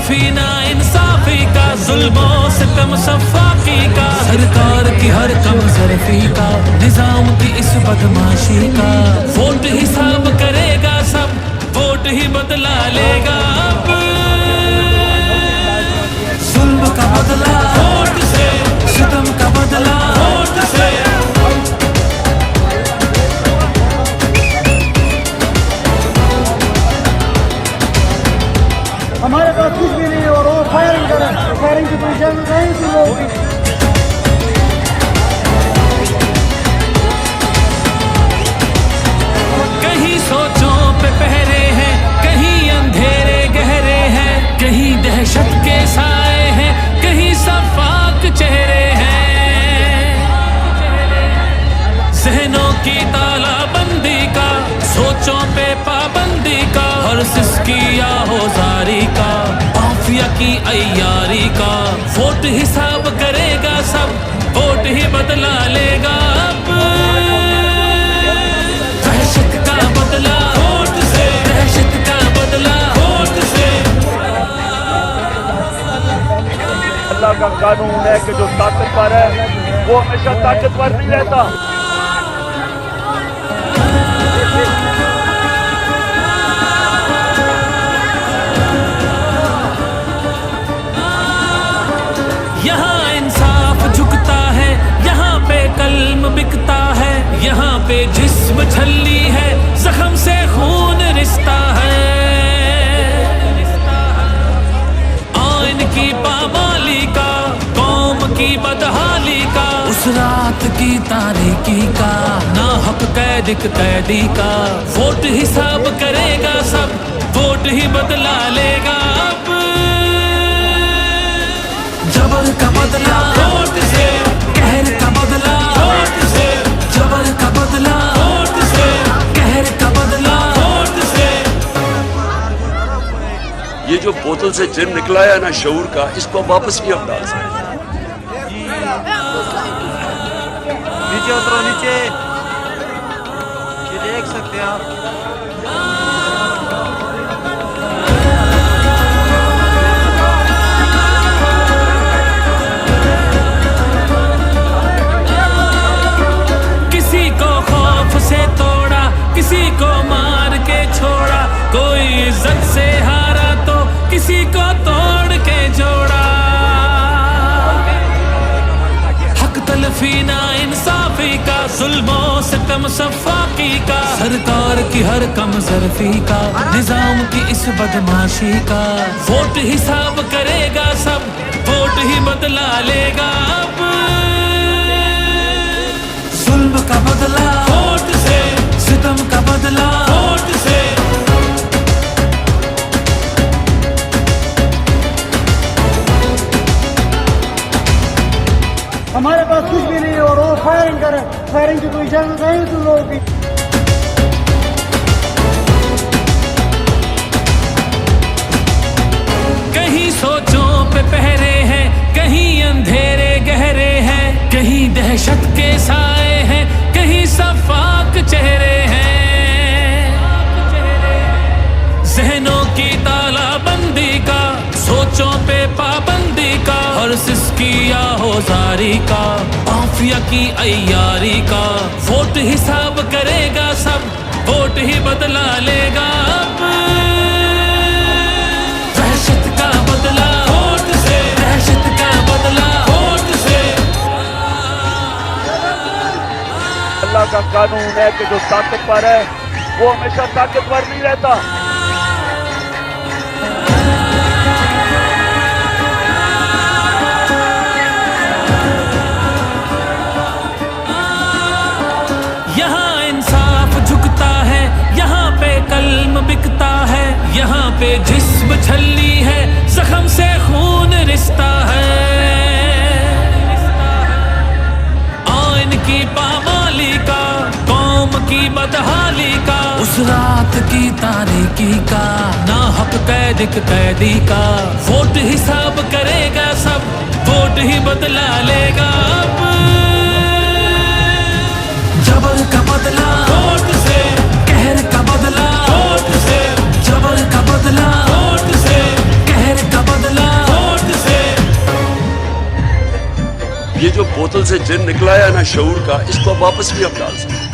तलफी ना इंसाफी का, जुल्मों सितम सफाकी का, सरकार की हर कम ज़रफ़ी का, निजाम की इस बदमाशी का। वोट हिसाब करेगा सब, वोट ही बदला लेगा अब। जुल्म का बदला वोट से, सितम का बदला वोट से। हमारे पास कुछ भी नहीं और वो फायरिंग करें, फायरिंग की कोई इजाजत नहीं थी लोगों की। कहीं सोचों पे पहरे हैं, कहीं अंधेरे गहरे हैं, कहीं दहशत के साए हैं, कहीं सफाक चेहरे हैं। जहनों की तालाबंदी का, सोचों पे पाबंदी का, हर सिसकी आहोजारी का, माफिया की अय्यारी का। वोट हिसाब करेगा सब, वोट ही बदला लेगा अब। दहशत का बदला वोट से, दहशत का बदला वोट से। अल्लाह का कानून है कि जो ताकतवर है वो हमेशा ताकतवर नहीं रहता। यहाँ इंसाफ झुकता है, यहाँ पे कल्म बिकता है, यहाँ पे जिस्म छल्ली है, जख्म से खून रिश्ता है। आइन की पामाली का, कौम की बदहाली का, उस रात की तारीकी का, ना हक कैदी का। वोट हिसाब करेगा सब, वोट ही बदला लेगा अब। जबर का बदला वोट से, कहर का बदला वोट से, जबर का बदला वोट से, कहर का बदला वोट से। ये जो बोतल से जिन निकला है ना शऊर का, इसको वापस नहीं हम डाल सकते। नीचे उतरो, नीचे। ये देख सकते हैं आप। किसी को मार के छोड़ा, कोई इज्जत से हारा तो किसी को तोड़ के जोड़ा। हक तलफी ना इंसाफी का, जुल्मों सितम सफाकी का, सरकार की हर कम ज़रफ़ी का, निजाम की इस बदमाशी का। वोट हिसाब करेगा सब, वोट ही बदला लेगा अब। जुल्म का बदला वोट से, सितम का बदला वोट से। हमारे पास कुछ भी नहीं और वो फायरिंग करें, फायरिंग की कोई इजाजत नहीं थी लोगों की। कहीं सोचों पे पहरे हैं, कहीं अंधेरे गहरे हैं, कहीं दहशत के साए हैं, कहीं सफाक चेहरे हैं। जहनों की तालाबंदी का, सोचों पे पाबंदी का, हर सिसकी आहोजारी का, माफिया की अय्यारी का। वोट हिसाब करेगा सब, वोट ही बदला लेगा अब। दहशत का बदला वोट से, दहशत का बदला वोट से। अल्लाह का कानून है कि जो ताकतवर है वो हमेशा ताकतवर नहीं रहता। यहाँ इंसाफ झुकता है, यहाँ पे कल्म बिकता है, यहाँ पे जिस्म छल्ली है, जख्म से खून रिश्ता है। आइन की पामाली का, कौम की बदहाली का, उस रात की तारीकी का, ना हक कैदी का। वोट हिसाब करेगा सब, वोट ही बदला लेगा अब। जबर का बदला वोट से, कहर का बदला वोट से, जबर का बदला वोट से, कहर का बदला ये जो बोतल से जिन निकला है ना शऊर का, इसको वापस भी हम डाल सकते हैं।